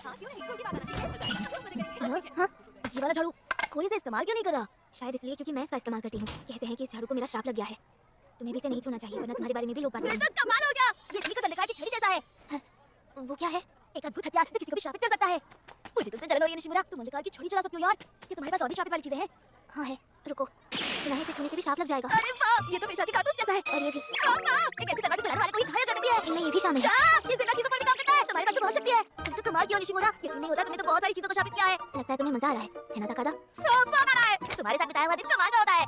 हाँ, ये वाला झाड़ू कोई इसे इस्तेमाल क्यों नहीं कर रहा? शायद इसलिए क्योंकि मैं इसका इस्तेमाल करती हूँ। कहते हैं कि इस झाड़ू को मेरा श्राप लग गया है। तुम्हें भी इसे नहीं छूना चाहिए वरना तुम्हारे बारे में भी लोग बातें करेंगे। तो कमाल हो गया। ये किसी को दंडकार की छड़ी जैसा है। हाँ, वो क्या है? एक अद्भुत हथियार जो किसी को भी श्रापित कर सकता है। मुझे तुमसे जलन हो रही है निशिमुरा। तुम दंडकार की छड़ी चला सकते हो यार। क्या तुम्हारे पास और भी श्रापित वाली चीजें हैं? हाँ है। रुको, सुना है इसे छूने से भी श्राप लग जाएगा। अरे वाह, ये तो पेशाची कारतूस जैसा है। और ये भी एक ऐसी तलवार चलाने वाले को ही घायल कर देती है। इनमें ये भी शामिल है। ये जिंदा चीजों पर निकाल देता है। तुम्हारे पास तो बहुत शक्ति है। तुम तो कमाल किया निशिमुरा। यकीन नहीं होता तुमने तो बहुत सारी चीजों को श्रापित किया है। लगता है तुम्हें मजा आ रहा है ना ताकादा? बहुत आ रहा है। तुम्हारे साथ बिताया हुआ दिन कमाल का होता है।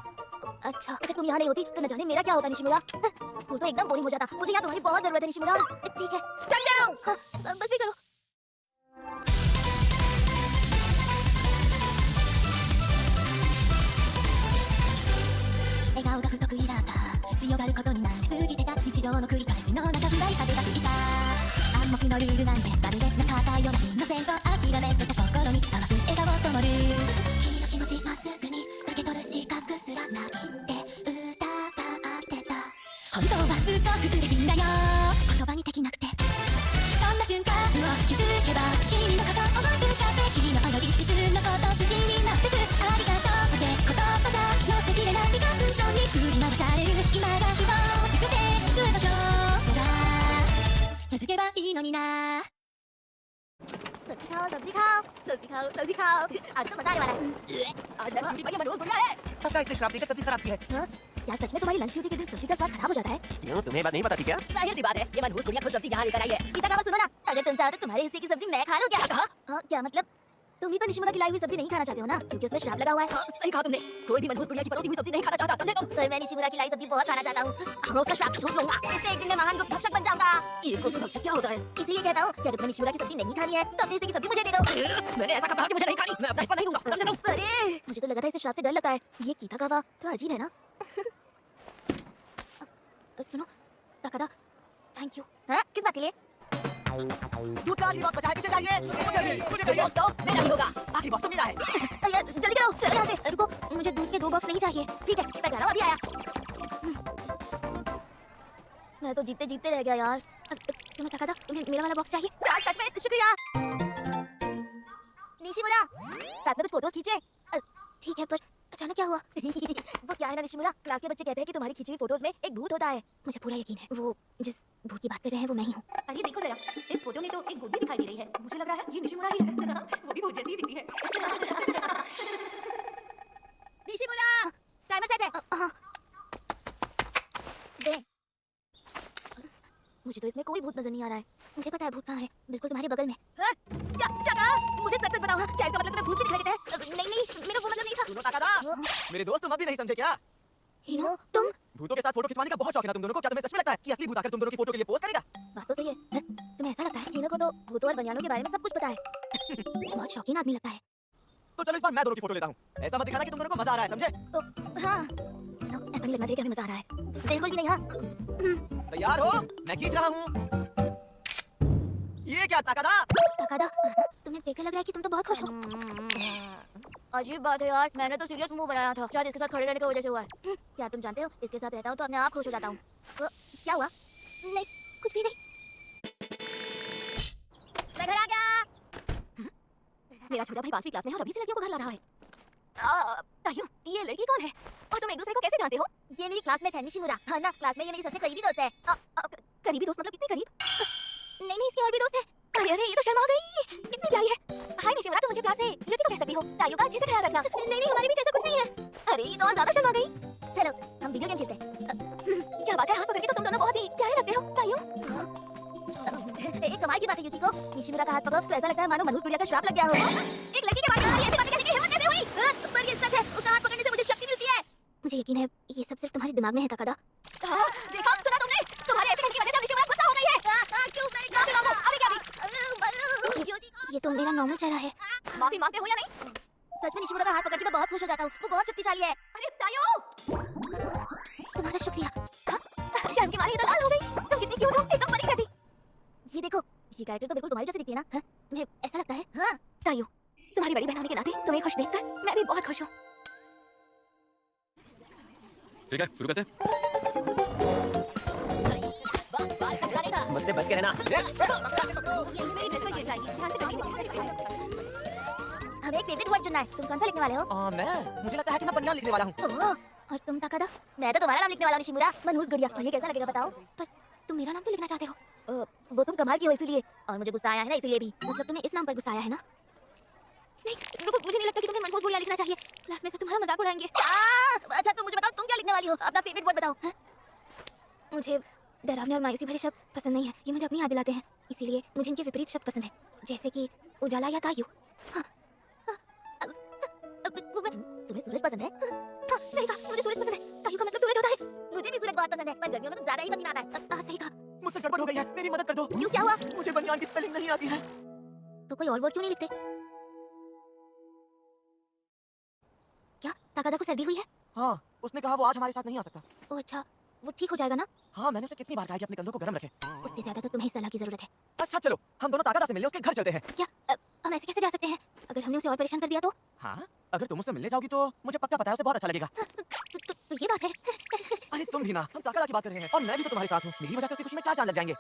अच्छा, अगर तुम यहाँ नहीं होती तो न जाने मेरा क्या होता निशिमुरा। स्कूल तो एकदम बोरिंग हो जाता। मुझे यहाँ तुम्हारी बहुत जरूरत है निशिमुरा। ठीक है, चल जा रहा हूँ। बस भी करो। 笑顔が不得意だった強がることになりすぎてた日常の繰り返しの中暗い風が吹いた暗黙のルールなんてまるでなかったようなイノセント諦めてた心に淡く笑顔灯る君の気持ちまっすぐに受け取る資格すらなくって歌ってた本当はすごく嬉しいんだよ言葉にできなくてそんな瞬間を気づけば君のこと思い浮かべ君のより自分のこと好きになってくありがとうって言葉じゃ乗せきれない感情に振り回される今が不等しくてずっと今日だ続けばいいのになसब्जी खाओ आज तो मजा आने वाला है आज लंच ड्यूटी पर ये मनोज बुला है पक्का इसने श्राप देकर सब्जी खराब की है क्या सच में तुम्हारी लंच ड्यूटी के दिन सब्जी का स्वाद खराब हो जाता है क्यों तुम्हें बात नहीं पता थी क्या जाहिर सी बात है ये मनोज बुढ़िया खुद सब्जी यहाँ लेकर आई है गीता का बात सुनो ना अगर तुम चाहो तो तुम्हारे हिस्से की सब्जी मैं खा लूं क्या क्या मतलब तुम भी तो निशिमुरा की लाई हुई सब्जी नहीं खाना चाहते हो ना क्योंकि उसमें श्राप लगा हुआ है सही कहा तुमने कोई भी मनोज बुढ़िया की परोसी हुई सब्जी नहीं खाना चाहता समझे तुम पर मैं निशिमुरा की लाई सब्जी बहुत खाना चाहता हूँ उसका श्राप छूट लूंगा इससे एक दिन मैं महान गुप्त भक्षक बन जाऊंगा ये गुप्त भक्षक क्या होता है इसलिए कहता हूँ कि अगर तुम्हें निशिमुरा की सब्जी नहीं खानी है तो अपने हिस्से की सब्जी मुझे दे दो मैंने ऐसा कहा कि मुझे नहीं खानी मैं अपना हिस्सा नहीं दूंगा समझे तुम अरे मुझे तो लगा था इसे श्राप से डर लगता है ये गीता का वाह थोड़ा अजीब है ना सुनो ताकादा थैंक यू हाँ किस बात के लिए दूध का आखिरी बॉक्स बचा है किसे चाहिए मुझे चाहिए बॉक्स दो मेरा नहीं होगा आखिरी बॉक्स तो मेरा है जल्दी करो चलो यहाँ से रुको मुझे दूध के 2 बॉक्स नहीं चाहिए ठीक है मैं जा रहा हूँ अभी आया मैं तो जीते जीते रह गया यार सुनो ताकादा तुम्हें मेरा वाला बॉक्स चाहिए सच में शुक्रिया निशिमुरा साथ में कुछ फोटोज खींचे ठीक है पर अचानक क्या हुआ वो क्या है ना निशिमुरा क्लास के बच्चे कहते हैं कि तुम्हारी खींची हुई फोटोज में एक भूत होता है मुझे पूरा यकीन है वो जिस भूत की बात कर रहे हैं वो मैं ही हूँ अरे देखो जरा इस फोटो में तो एक भूत भी दिखाई दे रही है मुझे लग रहा है ये निशिमुरा ही है वो भी भूत जैसी ही दिखती है निशिमुरा टाइमर सेट है दे मुझे तो इसमें कोई भूत नजर नहीं आ रहा है मुझे पता है भूत कहाँ है बिल्कुल तुम्हारे बगल में क्या कहा मुझे सच बताओ क्या इसका मतलब तुम्हें भूत भी दिखाई देता है नहीं मेरा वो मतलब नहीं था सुनो ताकादा मेरे दोस्त तुम अभी नहीं समझे क्या हिनो तुम भूतों के साथ फोटो खिंचवाने का बहुत शौक है ना तुम दोनों को क्या तुम्हें सच में लगता है कि असली भूत आकर तुम दोनों की फोटो के लिए पोस्ट करेगा बात तो सही है तुम्हें ऐसा लगता है हिनो को तो भूतों और बनियानों के बारे में सब कुछ पता है बहुत शौकीन आदमी लगता है तो चलो इस बार मैं दोनों की फोटो लेता हूँ ऐसा मत दिखाना कि तुम दोनों को मजा आ रहा है समझे हाँ ऐसा नहीं लगना चाहिए कि हमें मजा आ रहा है बिल्कुल भी नहीं हाँ तैयार हो मैं खींच रहा हूँ ये क्या ताकादा तुम्हें देखकर लग रहा है कि तुम तो बहुत खुश हो अजीब बात है यार मैंने तो सीरियस मुंह बनाया था शायद इसके साथ खड़े रहने की वजह से हुआ है क्या तुम जानते हो इसके साथ रहता हूँ तो अपने आप खुश हो जाता हूँ क्या हुआ नहीं कुछ भी नहीं मैं घर आ गया मेरा छोटा भाई 5वीं क्लास में है और अभी से लड़कियों को घर ला रहा है तायू ये लड़की कौन है और तुम एक दूसरे को कैसे जानते हो ये मेरी क्लासमेट है निशिमुरा हाँ ना क्लास में ये मेरी सबसे करीबी दोस्त है करीबी दोस्त मतलब कितनी करीब नहीं इसकी और भी दोस्त है अरे ये तो शर्मा गई कितनी प्यारी है हाय निशिमुरा तुम मुझे प्यार से युति को कह सकती हो तायू का अच्छे से ख्याल रखना नहीं हमारे बीच ऐसा कुछ नहीं है अरे ये तो और ज्यादा शर्मा गई चलो हम वीडियो गेम खेलते हैं क्या बात है हाथ पकड़ के तो तुम दोनों बहुत ही प्यारे लगते हो तायू एक कमाल की बात है युची को निशिमुरा का हाथ पकड़ो तो ऐसा लगता है मानो मनोज बुढ़िया का श्राप लग गया हो एक लड़की के बारे में ऐसी बातें कहने की हिम्मत कैसे हुई पर ये सच है उसका हाथ पकड़ने से मुझे शक्ति मिलती है मुझे यकीन है ये सब सिर्फ तुम्हारे दिमाग में है ताकादा देखा सुना तुमने तुम्हारे ऐसे कहने की वजह से निशिमुरा गुस्सा हो गई है क्यों मैंने कहा ना अभी क्या ये तो मेरा नॉर्मल चेहरा है माफी मांगते हो या नहीं सच में निशिमुरा का हाथ पकड़ के मैं बहुत खुश हो जाता हूँ वो बहुत शक्तिशाली है अरे तायू तुम्हारा शुक्रिया शर्म की मारी तो लाल हो गई तुम कितनी क्यूट हो एकदम परी जैसी ये देखो ये कैरेक्टर तो बिल्कुल तुम्हारी जैसी दिखती है ना तुम्हें ऐसा लगता है हाँ तायू तुम्हारी बड़ी बहन होने के नाते तुम्हें खुश देखकर मैं भी बहुत खुश हूँ ठीक है शुरू करते हैं मुझसे बच के रहना जाएगी। ध्यान से करनी है। हमें एक फेवरेट वर्ड चुनना है। तुम कौन सा लिखने वाले हो? मैं मुझे लगता है कि मैं बनियान लिखने वाला हूँ। और तुम ताकादा? मैं तो तुम्हारा नाम लिखने वाला हूँ निशिमुरा। मनहूस गुड़िया। और ये कैसा लगेगा बताओ? पर तुम मेरा नाम क्यों लिखना चाहते हो? वो तुम कमाल की हो इसलिए, और मुझे गुस्सा आया है ना इसलिए भी। मतलब तुम्हें इस नाम पर गुस्सा आया है ना? नहीं रुको, मुझे नहीं लगता कि तुम्हें मनहूस गुड़िया लिखना चाहिए। क्लास में सब तुम्हारा मजाक उड़ाएंगे। अच्छा तुम मुझे बताओ तुम क्या लिखने वाली हो? अपना फेवरेट वर्ड बताओ। मुझे डरावने और मायूसी भरे शब्द पसंद नहीं है। ये मुझे अपनी याद दिलाते हैं, इसीलिए मुझे इनके विपरीत शब्द पसंद है, जैसे कि उजाला या तायू। तुम्हें सूरज पसंद है? हाँ, सही कहा, मुझे सूरज पसंद है। तायू का मतलब सूरज होता है। मुझे भी सूरज बहुत पसंद है, पर गर्मियों में तो ज्यादा ही पसीना आता है। सही कहा। मुझसे गड़बड़ हो गई है, मेरी मदद कर दो। क्यों, क्या हुआ? मुझे बनियान की स्पेलिंग नहीं आती है। तो कोई और वर्ड क्यों नहीं लिखते? क्या ताकादा को सर्दी हुई है? हाँ, उसने कहा वो आज हमारे साथ नहीं आ सकता। ओह अच्छा, वो ठीक हो जाएगा ना? हाँ, मैंने उसे कितनी बार कहा कि अपने कंधों को गर्म रखे। उससे ज्यादा तो तुम्हें सलाह की जरूरत है। अच्छा चलो, हम दोनों ताकादा से मिलने उसके घर चलते हैं। क्या हम ऐसे कैसे जा सकते हैं? अगर हमने उसे और परेशान कर दिया तो? हाँ, अगर तुम मुझसे मिलने जाओगी तो मुझे पक्का पता है उसे बहुत अच्छा लगेगा। तो ये बात है। अरे तुम भी ना, हम ताकादा की बात कर रहे हैं और मैं भी तो तुम्हारे साथ हूँ। मेरी वजह से उसकी खुशी में क्या जान लग जाएंगे।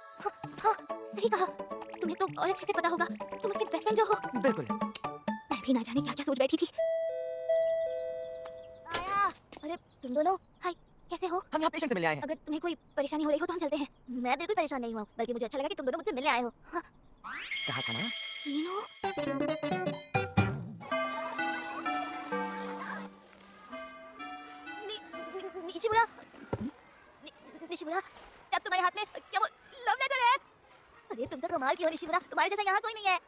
हाँ, सही कहा। तुम्हें तो और अच्छे से पता होगा, तुम उसके बेस्ट फ्रेंड जो हो। बिल्कुल। मैं भी ना जाने क्या क्या सोच बैठी थी। आया। अरे तुम दोनों, हाय, कैसे हो? हम यहाँ पेशेंट से मिलने आए हैं। अगर तुम्हें कोई परेशानी हो रही हो तो हम चलते हैं। मैं बिल्कुल परेशान नहीं हुआ, बल्कि मुझे अच्छा लगा कि तुम दोनों मुझसे मिलने आए हो। हाँ। कहा था ना? निशिमुरा, निशिमुरा, क्या तुम्हारे हाथ में क्या वो लव लेटर है? अरे तुम तो कमाल की हो निशिमुरा, तुम्हारे जैसा यहाँ कोई नहीं है।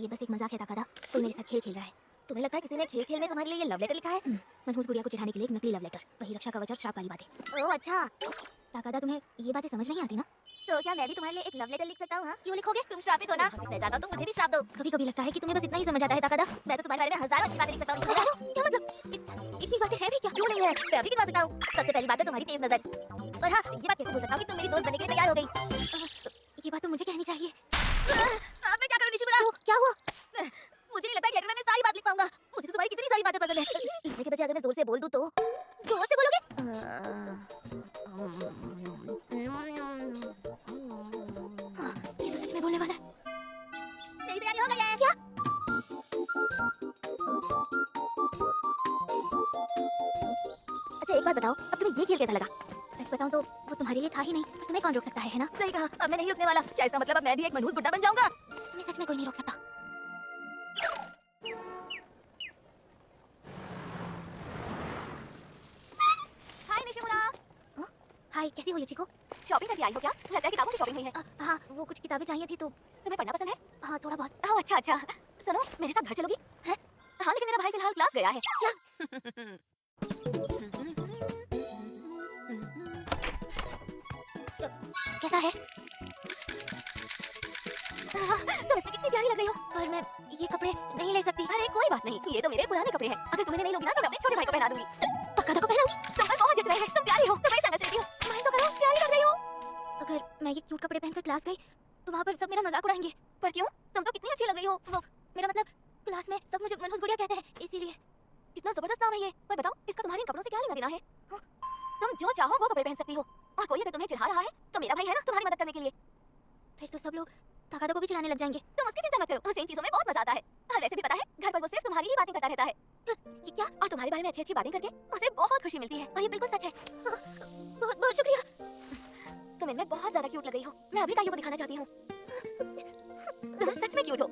ये बस एक मजाक है ताकादा, कोई मेरे साथ खेल खेल रहा है। तुम्हें लगता है किसी ने खेल खेल में तुम्हारे लिए ये लव लेटर लिखा है? मनहूस गुड़िया को चिढ़ाने के लिए एक नकली लव लेटर, वही रक्षा कवच और श्राप वाली बातें। ओह अच्छा। ताकादा तुम्हें ये बातें समझ नहीं आती ना? तो क्या मैं भी तुम्हारे लिए एक लव लेटर लिख सकता हूँ? हाँ? क्यों लिखोगे? तुम श्रापित हो ना? मैं चाहता हूँ तुम मुझे भी श्राप दो। कभी-कभी लगता है कि तुम्हें बस इतना ही समझ आता है ताकादा। मैं तो तुम्हारे बारे में हजारों अच्छी बातें लिख सकता हूँ। क्या मतलब? इतनी बातें हैं भी क्या? क्यों नहीं है? मैं अभी गिनवा सकता हूँ। सबसे पहली बात है तुम्हारी तेज नजर। और हाँ, ये बात कैसे बोल सकता हूँ कि तुम मेरी दोस्त बनने के लिए तैयार हो गई? ये बात तो मुझे कहनी चाहिए। मैं क्या करूँ निशिमुरा? क्या हुआ? मुझे नहीं लगता कि लेटर में मैं सारी बात लिख पाऊंगा। मुझे तो तुम्हारी कितनी सारी बातें पसंद है। लिखने के बजाय अगर मैं जोर से बोल दूं तो? जोर से बोलोगे? ये तो सच में बोलने वाला है। मेरी तैयारी हो गई है। क्या? अच्छा एक बात बताओ, अब तुम्हें ये खेल कैसा लगा? सच बताऊं तो वो तुम्हारे लिए था ही नहीं, पर तुम्हें कौन रोक सकता है ना? सही कहा, अब मैं नहीं रुकने वाला। क्या इसका मतलब अब मैं भी एक मनहूस गुड्डा बन जाऊंगा? तुम्हें सच में कोई नहीं रोक सकता। हाय निशिमुरा। हाय, कैसी हो युचिको? शॉपिंग करके आई हो क्या? लगता है किताबों की शॉपिंग हुई है। हाँ, वो कुछ किताबें चाहिए थी तो। तुम्हें पढ़ना पसंद है? हाँ, थोड़ा बहुत। ओह अच्छा अच्छा। सुनो, मेरे साथ घर चलोगी? हैं? हाँ, लेकिन मेरा भाई फिलहाल क्लास गया है। क्या? कैसा है? तुम इसमें कितनी प्यारी लग रही हो। पर मैं ये कपड़े नहीं ले सकती। अरे कोई बात नहीं, ये तो मेरे पुराने कपड़े हैं। अगर तुम्हें नहीं लोगी ना तो मैं अपने छोटे भाई को पहना दूंगी। ताकादा को पहनाऊंगी? तुम पर बहुत जच रहे हैं। तुम प्यारी हो, तुम्हारी संगत से रही हो। माइंड तो करो, प्यारी लग रही हो। अगर मैं ये क्यूट कपड़े पहनकर क्लास गई तो वहाँ पर सब मेरा मजाक उड़ाएंगे। पर क्यों? तुम तो कितनी अच्छी लग रही हो। वो मेरा मतलब क्लास में सब मुझे मनहूस गुड़िया कहते हैं, इसीलिए। इतना जबरदस्त नाम है ये। पर बताओ, इसका तुम्हारे इन कपड़ों से क्या लेना देना है? तुम जो चाहो वो कपड़े पहन सकती हो, और कोई अगर तुम्हें चिढ़ा रहा है तो मेरा भाई है ना तुम्हारी मदद करने के लिए। फिर तो सब लोग ताकादा को भी चिढ़ाने लग जाएंगे। तुम उसकी चिंता मत करो, उसे इन चीजों में बहुत मजा आता है। और वैसे भी पता है, घर पर वो सिर्फ तुम्हारी ही बातें करता रहता है। ये क्या? और तुम्हारे बारे में अच्छी अच्छी बातें करके उसे बहुत खुशी मिलती है, और ये बिल्कुल सच है। बहुत बहुत शुक्रिया। तुम इनमें बहुत ज्यादा क्यूट लग रही हो। मैं अभी तायू को दिखाना चाहती हूँ। तुम सच में क्यूट हो।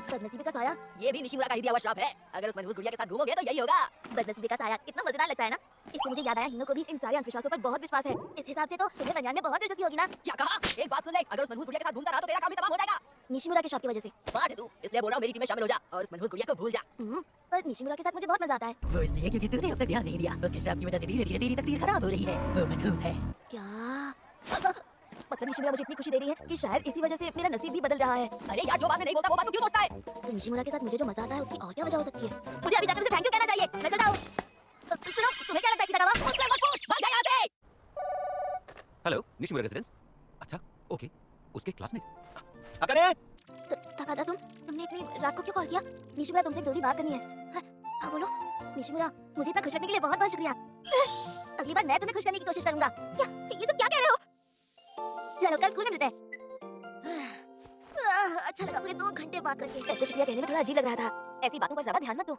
बदनसीबी का साया, ये भी निशिमुरा का ही दिया हुआ श्राप है। अगर उस मनहूस गुड़िया के साथ घूमोगे तो यही होगा। बदनसीबी का साया कितना मजेदार लगता है ना? इससे मुझे याद आया, हिनो को भी इन सारे अंधविश्वासों पर बहुत विश्वास है। इस हिसाब से तो तुम्हें बनियान में बहुत दिलचस्पी होगी ना? क्या कहा? एक बात सुन ले, अगर उस मनहूस गुड़िया के साथ घूमता रहा तो तेरा काम भी तमाम हो जाएगा। निशिमुरा के शौक की वजह से। बात है तू, इसलिए बोल रहा हूँ मेरी टीम में शामिल हो जा और उस मनहूस गुड़िया को भूल जा। पर निशिमुरा के साथ मुझे बहुत मजा आता है। वो इसलिए क्योंकि तूने अब तक ध्यान नहीं दिया। उसके श्राप की वजह से धीरे धीरे तेरी तकदीर खराब हो रही है। वो मनहूस है। क्या? मतलब निशिमुरा मुझे इतनी खुशी दे रही है कि शायद इसी वजह से मेरा नसीब भी बदल रहा है। अरे यार, जो बात में नहीं बोलता वो बात तू क्यों सोचता है? तो निशिमुरा के साथ मुझे जो मजा आता है उसकी और क्या वजह हो सकती है? मुझे अभी जाकर उसे थैंक यू कहना चाहिए। मैं चलता हूँ। सुनो, तुम्हें क्या लगता है किताबा? मुझसे मत पूछ, भाग जा यहाँ से। Hello, Nishimura residence. अच्छा, ओके, उसके क्लासमेट। अकरे, ताकादा, तुमने इतनी रात को क्यों कॉल किया? निशिमुरा, तुमसे जरूरी बात करनी है। हाँ बोलो। निशिमुरा, मुझे इतना खुश करने के लिए बहुत बहुत शुक्रिया। अगली बार मैं तुम्हें खुश करने की कोशिश करूंगा। क्या? ये तो क्या कह रहे हो? चलो कल स्कूल में मिलते हैं। अच्छा लगा पूरे 2 घंटे बात करके। शुक्रिया कहने में थोड़ा अजीब लग रहा था। ऐसी बातों पर ज्यादा ध्यान मत दो।